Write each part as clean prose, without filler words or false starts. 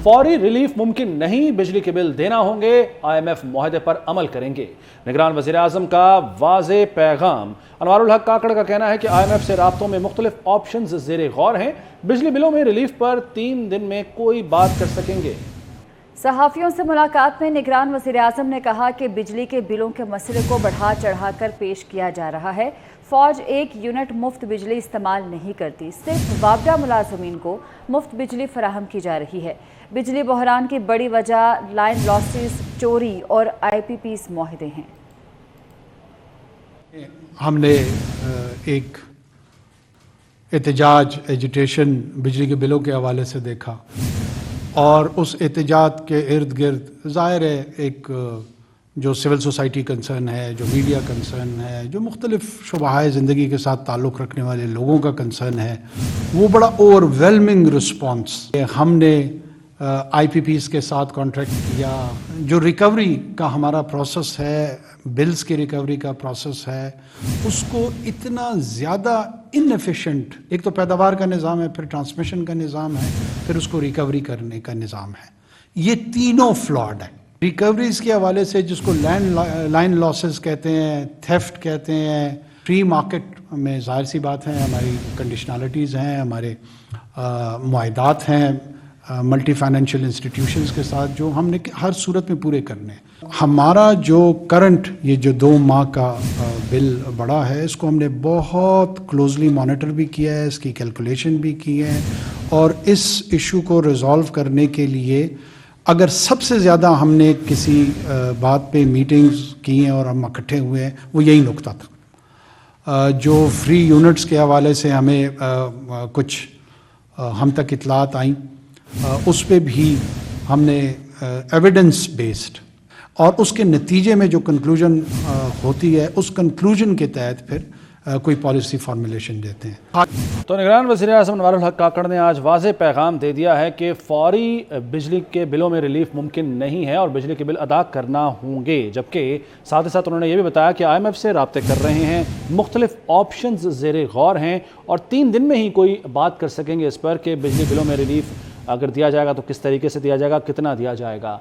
फौरी रिलीफ मुमकिन नहीं, बिजली के बिल देना होंगे, IMF मुआहदे पर अमल करेंगे। निगरान वज़ीर आज़म का वाज़े पैगाम। अनवारुल हक काकड़ का कहना है कि IMF से राब्तों में मुख्तलिफ ऑप्शन ज़ेरे गौर हैं, बिजली बिलों में रिलीफ पर 3 दिन में कोई बात कर सकेंगे। सहाफ़ियों से मुलाकात में निगरान वज़ीर आज़म ने कहा कि बिजली के बिलों के मसले को बढ़ा चढ़ाकर पेश किया जा रहा है। फ़ौज 1 यूनिट मुफ्त बिजली इस्तेमाल नहीं करती, सिर्फ वापडा मुलाजमीन को मुफ्त बिजली फराहम की जा रही है। बिजली बहरान की बड़ी वजह लाइन लॉसेस, चोरी और IPPs मुआहदे हैं। हमने एक एहतजाज एजिटेशन बिजली के बिलों के हवाले से देखा और उस एहतजाज के इर्द गिर्द ज़ाहिर है एक जो सिविल सोसाइटी कंसर्न है, जो मीडिया कंसर्न है, जो मुख्तलिफ शुबाह ज़िंदगी के साथ ताल्लुक़ रखने वाले लोगों का कंसर्न है, वो बड़ा ओवरवेलमिंग रिस्पॉन्स। हमने IPPs के साथ कॉन्ट्रैक्ट किया। जो रिकवरी का हमारा प्रोसेस है, बिल्स की रिकवरी का प्रोसेस है, उसको इतना ज़्यादा इनएफिशिएंट, एक तो पैदावार का निज़ाम है, फिर ट्रांसमिशन का निज़ाम है, फिर उसको रिकवरी करने का निज़ाम है, ये तीनों फ्लॉड है। रिकवरीज के हवाले से जिसको लाइन लॉसेस कहते हैं, थेफ्ट कहते हैं, फ्री मार्केट में ज़ाहिर सी बात है हमारी कंडीशनलिटीज़ हैं, हमारे मुआहदात हैं मल्टी फाइनेंशियल इंस्टीट्यूशंस के साथ, जो हमने हर सूरत में पूरे करने हैं। हमारा जो करंट ये जो 2 माह का बिल बढ़ा है, इसको हमने बहुत क्लोजली मॉनिटर भी किया है, इसकी कैलकुलेशन भी की है, और इस इशू को रिजॉल्व करने के लिए अगर सबसे ज़्यादा हमने किसी बात पे मीटिंग्स की हैं और हम इकट्ठे हुए हैं, वो यही नुक्ता था। जो फ्री यूनिट्स के हवाले से हमें कुछ हम तक इतलात आई, उस पे भी हमने एविडेंस बेस्ड और उसके नतीजे में जो कंक्लूजन होती है, उस कंक्लूजन के तहत फिर कोई पॉलिसी फॉर्मुलेशन देते हैं। तो निगरान वज़ीर आज़म अनवारुल हक काकड़ ने आज वाज़े पैगाम दे दिया है कि फ़ौरी बिजली के बिलों में रिलीफ मुमकिन नहीं है और बिजली के बिल अदा करना होंगे, जबकि साथ ही साथ उन्होंने ये भी बताया कि IMF से राब्ते कर रहे हैं, मुख्तलिफ ऑप्शन ज़ेरे गौर हैं और 3 दिन में ही कोई बात कर सकेंगे इस पर कि बिजली बिलों में रिलीफ अगर दिया जाएगा तो किस तरीके से दिया जाएगा, कितना दिया जाएगा।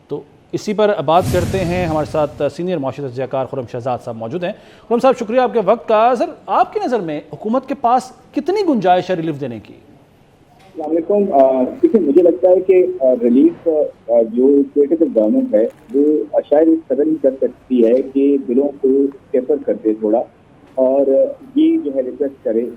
तो इसी पर बात करते हैं। हमारे साथ सीनियर माशी तजज़ियाकार खुर्रम शहजाद साहब मौजूद हैं। खुर्रम साहब, शुक्रिया आपके वक्त का। सर, आपकी नज़र में हुकूमत के पास कितनी गुंजाइश है रिलीफ देने की? देखिए, मुझे लगता है कि रिलीफ जो स्टेट गवर्नमेंट है वो शायद इस कदर नहीं कर सकती है कि बिलों को टेपर कर दे थोड़ा, और ये जो है रिक्वेस्ट करे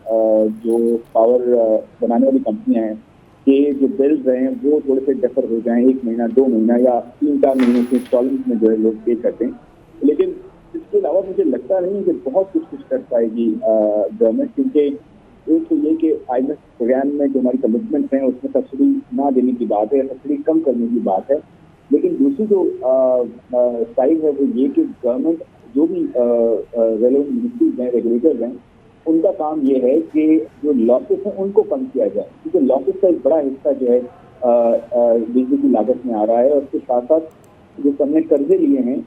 जो पावर बनाने वाली कंपनियां हैं कि जो बिल्स हैं वो थोड़े से डेफर हो जाएं, 1 महीना 2 महीना या 3-4 महीने के इंस्टॉलमेंट में जो है लोग पे करते हैं। लेकिन इसके अलावा मुझे लगता नहीं कि बहुत कुछ कर पाएगी गवर्नमेंट, क्योंकि एक तो ये कि IMF प्रोग्राम में जो हमारी कमिटमेंट हैं उसमें सब्सिडी ना देने की बात है, सब्सिडी कम करने की बात है। लेकिन दूसरी जो साइड है वो ये कि गवर्नमेंट जो भी रेलेवेंट मिनिस्ट्रीज हैं, रेगुलेटर्स हैं, उनका काम ये है कि जो लॉसेस हैं उनको कम किया जाए, क्योंकि लॉसेस का एक बड़ा हिस्सा जो है बिजली की लागत में आ रहा है। और उसके साथ साथ जो हमने कर्जे लिए हैं,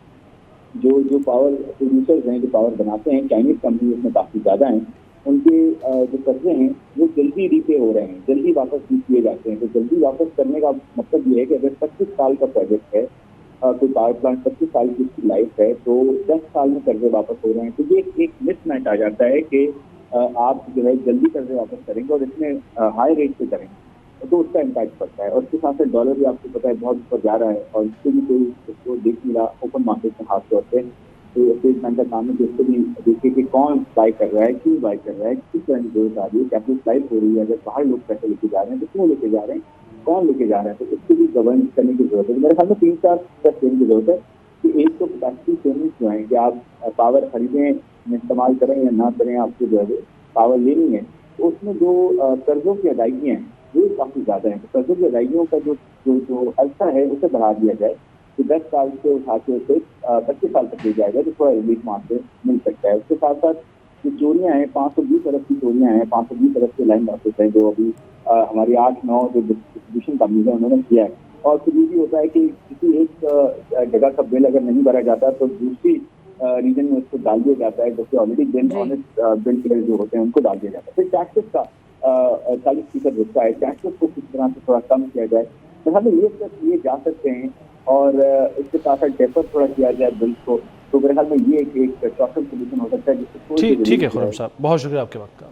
जो पावर प्रोड्यूसर्स हैं, जो पावर बनाते हैं, चाइनीज कंपनी उसमें काफ़ी ज़्यादा हैं, उनके जो कर्जे हैं वो जल्दी रीपे हो रहे हैं, जल्दी वापस नहीं किए जाते हैं। तो जल्दी वापस करने का मतलब ये है कि अगर 25 साल का प्रोजेक्ट है, कोई पावर प्लांट 25 साल की उसकी लाइफ है, तो 10 साल में कर्जे वापस हो रहे हैं। तो ये एक मिसमैच आ जाता है कि आप जो है जल्दी कर्जे वापस करेंगे और इसमें हाई रेट पे करेंगे तो उसका इम्पैक्ट पड़ता है। और उसके साथ साथ डॉलर भी आपको पता है बहुत ऊपर जा रहा है, और इसको भी कोई उसको देख मिला ओपन मार्केट में खास तौर पर। तो स्टेट बैंक का काम है कि उसको भी देखिए कि कौन बाय कर रहा है, क्यों बाय कर रहा है, किस तरह की जरूरत आ रही है, कैपिटल फ्लाइट हो रही है, अगर बाहर लोग पैसे लेके जा रहे हैं तो क्यों लेके जा रहे हैं, कौन लेके जा रहा है, तो इसको भी गवर्न करने की जरूरत है। मेरे ख्याल में 3-4 स्टेप लेने की जरूरत है कि एक तो कैपेसिटी पेमेंट्स जो है कि आप पावर खरीदें, इस्तेमाल करें या ना करें, आपको जो है पावर लेनी है, तो उसमें जो कर्जों की अदायगियाँ हैं वो काफ़ी ज़्यादा हैं। तो कर्जों की अदायगियों का जो अरसा है उसे बढ़ा दिया जाए, तो 10 साल से उठा के उसे 25 साल तक ले जाएगा, तो थोड़ा रिलीफ वहाँ से मिल सकता है। उसके साथ साथ जो चोरियाँ हैं, 520 अरब की चोरियाँ हैं, 520 अरब के लाइन लॉसेस हैं जो अभी हमारी 8-9 जो डिस्ट्रीब्यूशन कंपनी है उन्होंने किया है। और फिर ये भी होता है कि किसी एक जगह का बिल अगर नहीं भरा जाता तो दूसरी रीजन में उसको डाल दिया जाता है, जैसे already bill honest bill clear जो होते हैं उनको डाल दिया जाता है। फिर टैक्सेस का 40% हिस्सा है, टैक्सेस को किस तरह से थोड़ा कम किया जाए, तो हमें ये सब ये जा सकते हैं और इसके साथ साथ डेफर थोड़ा किया जाए बिल को, तो मेरे ख्याल में ये एक शॉर्ट सोल्यूशन हो सकता है जिससे ठीक है खुर्रम साहब, बहुत शुक्रिया आपके वक्त का।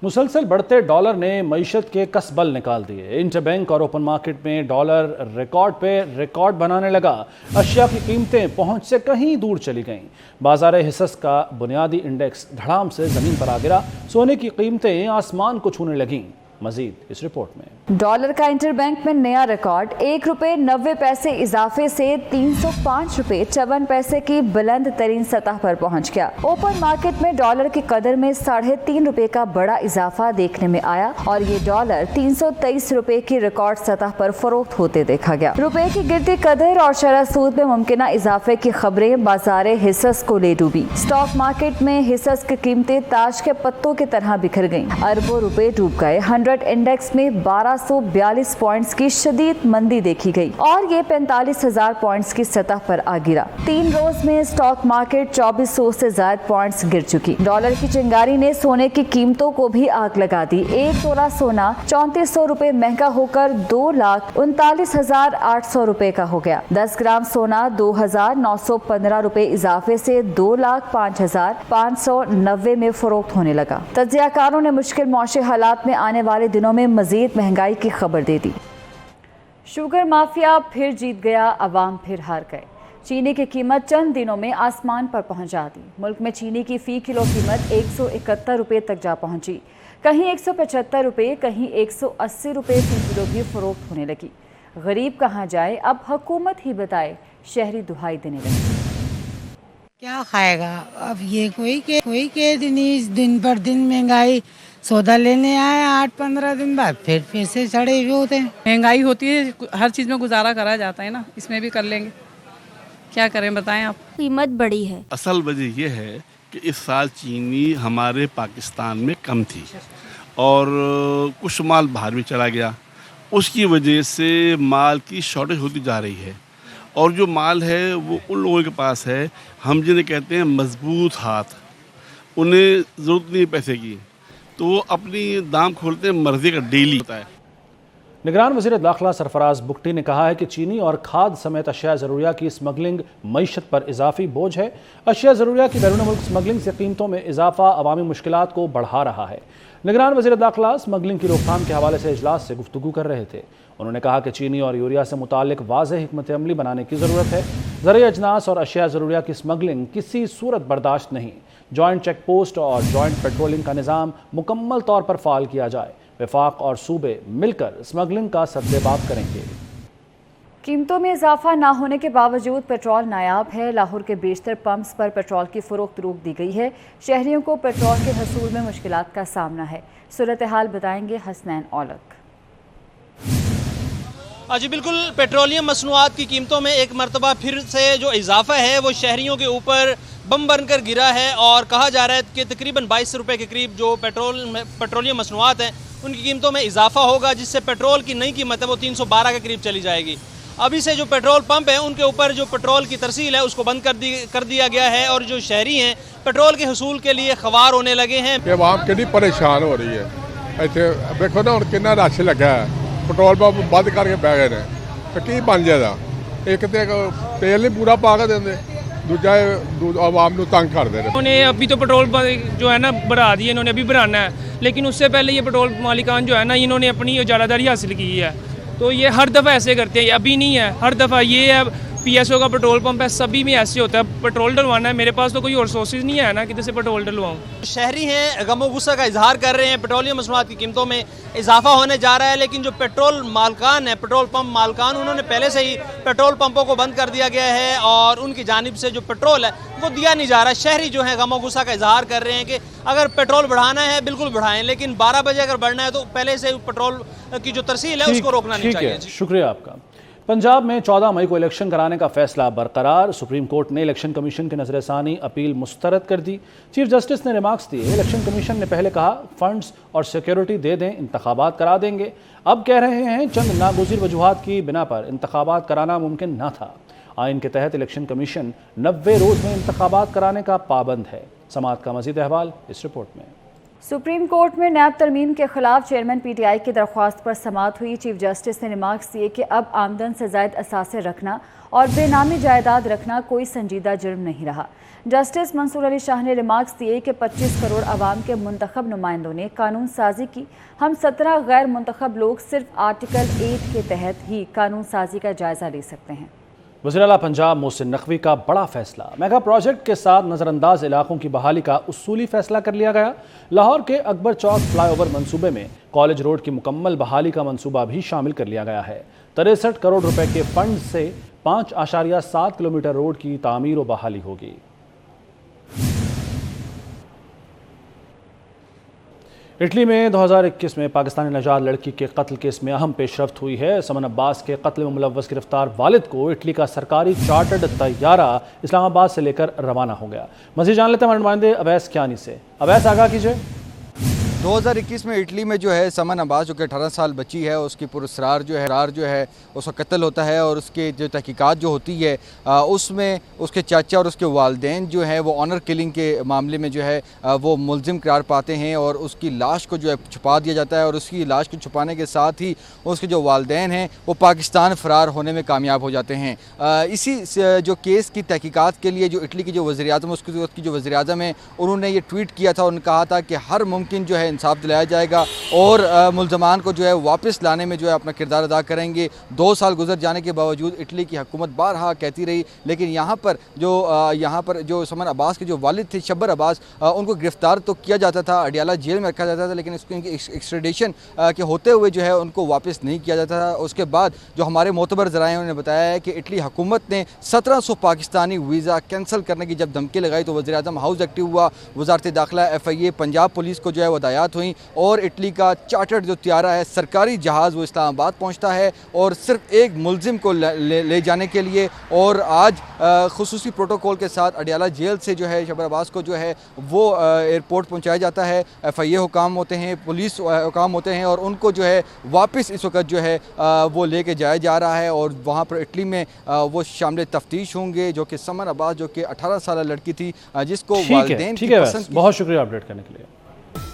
मुसलसल बढ़ते डॉलर ने मईशत के कसबल निकाल दिए। इंटरबैंक और ओपन मार्केट में डॉलर रिकॉर्ड पे रिकॉर्ड बनाने लगा। अशिया की कीमतें पहुंच से कहीं दूर चली गईं। बाजार हिस्स का बुनियादी इंडेक्स धड़ाम से ज़मीन पर आ गिरा। सोने की कीमतें आसमान को छूने लगीं। मजीद इस रिपोर्ट में। डॉलर का इंटरबैंक में नया रिकॉर्ड, 1 रुपये 90 पैसे इजाफे से 305 रुपये 54 पैसे की बुलंद तरीन सतह पर पहुंच गया। ओपन मार्केट में डॉलर की कदर में 3.5 रुपये का बड़ा इजाफा देखने में आया और ये डॉलर 323 रुपये की रिकॉर्ड सतह पर फरोख्त होते देखा गया। रुपए की गिरती कदर और शरह सूद में मुमकिन इजाफे की खबरें बाजार हिस्स को ले डूबी। स्टॉक मार्केट में हिस्स की कीमतें ताश के पत्तों की तरह बिखर गयी। अरबों रुपए डूब गए। 100 इंडेक्स में 1242 पॉइंट्स की शदीद मंदी देखी गई और ये 45,000 पॉइंट्स की सतह पर आ गिरा। 3 रोज में स्टॉक मार्केट 2400 से ज्यादा पॉइंट्स गिर चुकी। डॉलर की चिंगारी ने सोने की कीमतों को भी आग लगा दी। 1 तोला सोना 3400 रुपए महंगा होकर 2,39,800 रुपए का हो गया। 10 ग्राम सोना 2,915 रुपए इजाफे से 2,05,590 में फरोख्त होने लगा। तज्जियाकारों ने मुश्किल मौशी हालात में आने वाले दिनों में मजीद महंगाई की खबर दे दी। शुगर माफिया फिर जीत गया, अवाम फिर हार गए। चीनी की कीमत चंद दिनों में आसमान पर पहुंचा दी। मुल्क में चीनी की फी किलो कीमत 171 रुपये तक जा पहुंची। कहीं 175 रुपये, कहीं 180 रुपये फी किलो भी फरोख्त होने लगी। गरीब कहाँ जाए, अब हुकूमत ही बताए। शहरी दुहाई देने लगे। क्या खाएगा अब ये कोई के दिन पर दिन महंगाई। सौदा लेने आए 8-15 दिन बाद फिर से चढ़े हुए होते हैं। महंगाई होती है, हर चीज़ में गुजारा करा जाता है ना, इसमें भी कर लेंगे। क्या करें बताएं आप। कीमत बढ़ी है। असल वजह यह है कि इस साल चीनी हमारे पाकिस्तान में कम थी और कुछ माल बाहर भी चला गया। उसकी वजह से माल की शॉर्टेज होती जा रही है और जो माल है वो उन लोगों के पास है, हम जिन्हें कहते हैं मजबूत हाथ, उन्हें ज़रूरत नहीं पैसे की, तो वो अपनी दाम खोलते हैं मर्जी का डेली होता है। निगरान वज़ीर दाखिला सरफराज बुगटी ने कहा है कि चीनी और खाद समेत अशिया ज़रूरिया की स्मगलिंग मईशत पर इजाफी बोझ है। अशिया ज़रूरिया की बैरून मुल्क स्मगलिंग से कीमतों में इजाफा अवामी मुश्किलात को बढ़ा रहा है। निगरान वज़ीर दाखिला स्मगलिंग की रोकथाम के हवाले से इजलास से गुफ्तगू कर रहे थे। उन्होंने कहा कि चीनी और यूरिया से मुताल्लिक वाज़ेह हिकमत अमली बनाने की ज़रूरत है। ज़रूरी अजनास और अशिया ज़रूरिया की स्मगलिंग किसी सूरत बर्दाश्त नहीं। जॉइंट चेक पोस्ट और जॉइंट पेट्रोलिंग का निज़ाम मुकम्मल तौर पर फ़ाल किया जाए। वफाक और सूबे मिलकर स्मगलिंग का सद्देबाब करेंगे। कीमतों में इजाफा ना होने के बावजूद पेट्रोल नायाब है। लाहौर के बेशतर पंप्स पर पेट्रोल की फरोख्त रोक दी गई है। शहरियों को पेट्रोल के हसूल में मुश्किलात का सामना है। सूरत हाल बताएंगे हसनैन औलक। जी बिल्कुल, पेट्रोलियम मसनूआत की कीमतों में एक मरतबा फिर से जो इजाफा है वो शहरियों के ऊपर बम बनकर गिरा है और कहा जा रहा है कि तकरीबन 22 रुपये के करीब जो पेट्रोलियम मसनूआत हैं उनकी कीमतों में इजाफा होगा, जिससे पेट्रोल की नई कीमत है वो 312 के करीब चली जाएगी। अभी से जो पेट्रोल पंप है उनके ऊपर जो पेट्रोल की तरसील है उसको बंद कर दिया गया है और जो शहरी हैं पेट्रोल के हसूल के लिए खवार होने लगे हैं। आवाम कितनी परेशान हो रही है। इतने देखो ना हम कितना रश लगा है, पेट्रोल पंप बंद करके बह गए तो की बन जाएगा। एक तो तेल नहीं पूरा पा के देंगे, दूजा आवाम को तंग कर दे रहे। उन्होंने अभी तो पेट्रोल जो है ना बढ़ा दिए, इन्होंने अभी बढ़ाना है, लेकिन उससे पहले ये पेट्रोल मालिकान जो है ना इन्होंने अपनी इजारादारी हासिल की है। तो ये हर दफ़ा ऐसे करते हैं, अभी नहीं है, हर दफ़ा ये है। PSO का पेट्रोल पंप है, सभी में ऐसे होता है। पेट्रोल डलवाना है, मेरे पास तो कोई और सोर्सेज नहीं है ना कि जैसे पेट्रोल डलवाऊँ। शहरी हैं गमो गुस्सा का इजहार कर रहे हैं। पेट्रोलियम मसनूआत की कीमतों में इजाफा होने जा रहा है, लेकिन जो पेट्रोल मालकान है, पेट्रोल पंप मालकान, उन्होंने पहले से ही पेट्रोल पंपों को बंद कर दिया गया है और उनकी जानिब से जो पेट्रोल है वो दिया नहीं जा रहा। शहरी जो है गमो गुस्सा का इजहार कर रहे हैं कि अगर पेट्रोल बढ़ाना है बिल्कुल बढ़ाएं, लेकिन 12 बजे अगर बढ़ना है तो पहले से पेट्रोल की जो तरसील है उसको रोकना नहीं चाहिए। शुक्रिया आपका। पंजाब में 14 मई को इलेक्शन कराने का फैसला बरकरार। सुप्रीम कोर्ट ने इलेक्शन कमीशन के नजरसानी अपील मुस्तरद कर दी। चीफ जस्टिस ने रिमार्क्स दिए। इलेक्शन कमीशन ने पहले कहा फंड्स और सिक्योरिटी दे दें, इंतखाबात करा देंगे। अब कह रहे हैं चंद नागुज़िर वजूहात की बिना पर इंतखाबात कराना मुमकिन न था। आइन के तहत इलेक्शन कमीशन 90 रोज़ में इंतखाबात कराने का पाबंद है। समाअत का मज़ीद अहवाल इस रिपोर्ट में। सुप्रीम कोर्ट में नैब तरमीम के खिलाफ चेयरमैन पीटीआई की दरख्वास्त पर समाअत हुई। चीफ जस्टिस ने रिमार्क्स दिए कि अब आमदन से जायद असासे रखना और बेनामी जायदाद रखना कोई संजीदा जुर्म नहीं रहा। जस्टिस मंसूर अली शाह ने रिमार्क्स दिए कि 25 करोड़ आवाम के मुंतखब नुमाइंदों ने कानून साजी की। हम 17 गैर मुंतखब लोग सिर्फ आर्टिकल 8 के तहत ही कानून साजी का जायजा ले सकते हैं। वज़ीर आला पंजाब मोहसिन नकवी का बड़ा फैसला। मेगा प्रोजेक्ट के साथ नज़रअंदाज इलाकों की बहाली का उसूली फैसला कर लिया गया। लाहौर के अकबर चौक फ्लाईओवर मंसूबे में कॉलेज रोड की मुकम्मल बहाली का मंसूबा भी शामिल कर लिया गया है। 63 करोड़ रुपए के फंड से 5.7 किलोमीटर रोड की तामीर व बहाली होगी। इटली में 2021 में पाकिस्तानी नौजवान लड़की के कत्ल केस में अहम पेशरफ्त हुई है। समन अब्बास के कत्ल में मुलव्वस गिरफ्तार वालिद को इटली का सरकारी चार्टर्ड तैयारा इस्लामाबाद से लेकर रवाना हो गया। मज़ीद जान लेते हैं हमारे नुमाइंदे अवैस कियानी से। अवैस, आगाह कीजिए। 2021 में इटली में जो है समन अब्बास जो कि 18 साल बच्ची है, उसकी पुरस्कार जो है उसका कत्ल होता है और उसके जो तहकीकात जो होती है उसमें उसके चाचा और उसके वालिदैन जो है वो ऑनर किलिंग के मामले में जो है वो मुलजिम करार पाते हैं और उसकी लाश को जो है छुपा दिया जाता है और उसकी लाश को छुपाने के साथ ही उसके जो वालिदैन हैं वो पाकिस्तान फ़रार होने में कामयाब हो जाते हैं। इसी जो केस की तहकीकात के लिए जो इटली की जो वज़ीर-ए-आज़म उसकी जो वज़ीर-ए-आज़म है उन्होंने ये ट्वीट किया था। उन्होंने कहा था कि हर मुमकिन जो है इंसाफ दिलाया जाएगा और मुल्ज़मान को जो है वापस लाने में जो है अपना किरदार अदा करेंगे। 2 साल गुजर जाने के बावजूद इटली की हुकूमत बारहा कहती रही, लेकिन यहाँ पर जो समन अब्बास के जो वालिद थे शब्बर अब्बास, उनको गिरफ्तार तो किया जाता था, अडियाला जेल में रखा जाता था, लेकिन इनकी एक्सट्रेडिशन के होते हुए जो है उनको वापस नहीं किया जाता था। उसके बाद जो हमारे मोतबर ज़राए उन्होंने बताया है कि इटली हुकूमत ने 1700 पाकिस्तानी वीज़ा कैंसिल करने की जब धमकी लगाई तो वज़ीर-ए-आज़म हाउस एक्टिव हुआ। वज़ारत दाखिला, FIA, पंजाब पुलिस को जो है वो हदायत हुई और इटली का चार्टर्ड जो तैयारा है सरकारी जहाज़ वो इस्लामाबाद पहुंचता है और सिर्फ एक मुलजिम को ले जाने के लिए। और आज खुसूसी प्रोटोकॉल के साथ अडियाला जेल से जो है शब्बर अब्बास को जो है वो एयरपोर्ट पहुंचाया जाता है। FIA हुकाम होते हैं, पुलिस हुकाम होते हैं और उनको जो है वापस इस वक्त जो है वो लेके जाया जा रहा है और वहाँ पर इटली में वो शामिल तफ्तीश होंगे जो कि समन अब्बास जो कि 18 साल लड़की थी जिसको वालिदैन की पसंद। बहुत शुक्रिया अपडेट करने के लिए।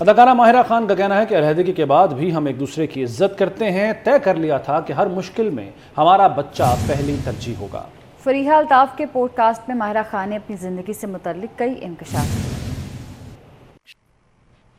अदाकारा माहिरा खान का कहना है कि अलहदगी के बाद भी हम एक दूसरे की इज्जत करते हैं। तय कर लिया था कि हर मुश्किल में हमारा बच्चा पहली तरजीह होगा। फरीहा अल्ताफ के पॉडकास्ट में माहिरा खान ने अपनी ज़िंदगी से मुतल्लिक कई इंकशाफ